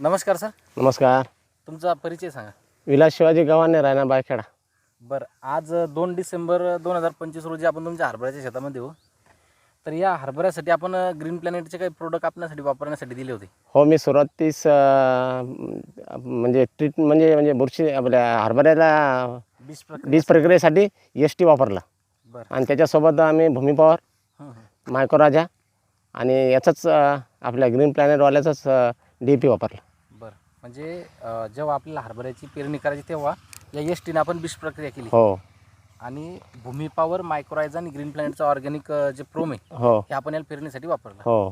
नमस्कार सर. नमस्कार. तुमचा परिचय सांगा. विलास शिवाजी गव्हाणे, राहणार बायखेडा. बरं, आज 2 डिसेंबर 2025 रोजी आपण तुमच्या हरभऱ्याच्या शेतामध्ये हो. तर या हरभऱ्यासाठी आपण ग्रीन प्लॅनेटचे काही प्रोडक्ट आपल्यासाठी वापरण्यासाठी दिले होते. हो, मी सुरुवातीस म्हणजे ट्रीट म्हणजे बुरशी आपल्या हरभऱ्याला बीज प्रक्रियेसाठी ST वापरला. बरं. आणि त्याच्यासोबत आम्ही भूमी पॉवर, हं. मायक्रोराजा आणि याचाच आपल्या ग्रीन प्लॅनेटवाल्याचाच DAP वापरला. बरं, म्हणजे जेव्हा आपल्याला हरभऱ्याची पेरणी करायची तेव्हा या STने आपण बीज प्रक्रिया केली. हो. आणि भूमी पॉवर, मायक्रोराजा आणि ग्रीन प्लॅनेटचा ऑर्गॅनिक जे प्रोम आहे हो, हे आपण याला पेरणीसाठी वापरलं. हो.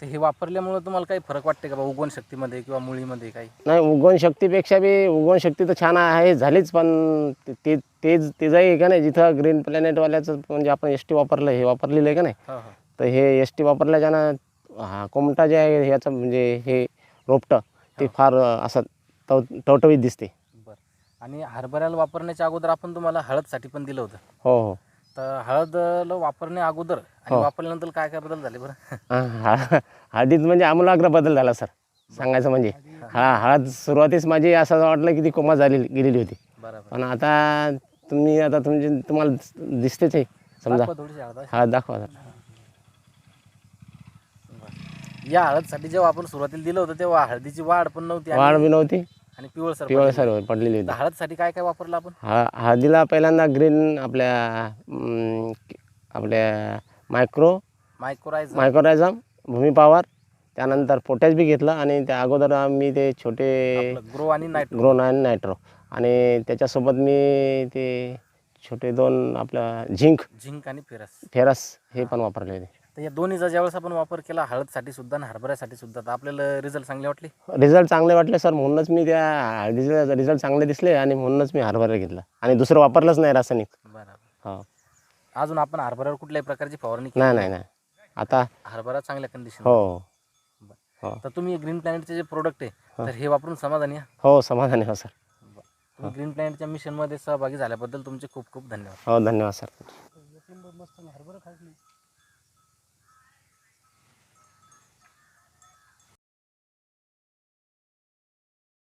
तर हे वापरल्यामुळे तुम्हाला काही फरक वाटते का बा उगवण शक्तीमध्ये किंवा मुळीमध्ये काही? नाही, उगवण शक्तीपेक्षा बी उगवण शक्ती तर छान आहे झालीच, पण तेचंही का नाही, जिथं ग्रीन प्लॅनेटवाल्याचं म्हणजे आपण ST वापरलं, हे वापरलेलं आहे का नाही, हो हो. तर हे ST वापरल्याच्यानं हा कोमटा जे आहे ह्याचं म्हणजे हे रोपटं ते फार असं टवटवीत दिसते. बरं. आणि हरभऱ्याला वापरण्याच्या अगोदर आपण तुम्हाला हळदसाठी पण दिलं होतं. हो हो. तर हळदला वापरण्या अगोदर आणि वापरल्यानंतर काय काय बदल झाले बरं? हळदीत म्हणजे आमूलाग्र बदल झाला सर, सांगायचं म्हणजे. हळद सुरुवातीस माझी असं वाटलं की ती कोमा गेलेली होती. बरोबर. पण आता तुम्हाला दिसतेच आहे समजा. दाखवा थोडीशी हळद. हळद दाखवा सर. या हळदसाठी जेव्हा आपण सुरुवातीला दिलं होतं तेव्हा हळदीची वाढ पण नव्हती वाढ बी नव्हती, आणि पिवळसर पडलेली होती. हळदसाठी काय काय वापरलं आपण? हळदीला पहिल्यांदा ग्रीन आपल्या मायक्रोरायझम, भूमी पॉवर, त्यानंतर पोटॅश बी घेतलं आणि त्या अगोदर आम्ही ते छोटे ग्रो आणि नायट्रो आणि त्याच्यासोबत मी ते छोटे 2 आपलं झिंक आणि फेरस हे पण वापरले होते. तर या दोन्हीचा ज्यावेळेस आपण वापर केला हळदसाठी सुद्धा आणि हरभऱ्यासाठी सुद्धा, तर आपल्याला रिझल्ट चांगले वाटले? रिझल्ट चांगले वाटले सर, म्हणूनच मी त्या हळदीचे रिझल्ट चांगले दिसले आणि म्हणूनच मी हरभरा घेतला आणि दुसरं वापरलंच नाही रासायनिक. बरोबर. हो. अजून आपण हरभऱ्यावर कुठल्याही प्रकारची फवारणी नाही. आता हरभरा चांगल्या कंडिशन. हो हो. तर तुम्ही ग्रीन प्लॅनेटचे जे प्रोडक्ट आहे तर हे वापरून समाधानी आहे? हो, समाधानी हो सर. तुम्ही ग्रीन प्लॅनेटच्या मिशनमध्ये सहभागी झाल्याबद्दल तुमचे खूप खूप धन्यवाद. हो, धन्यवाद सर.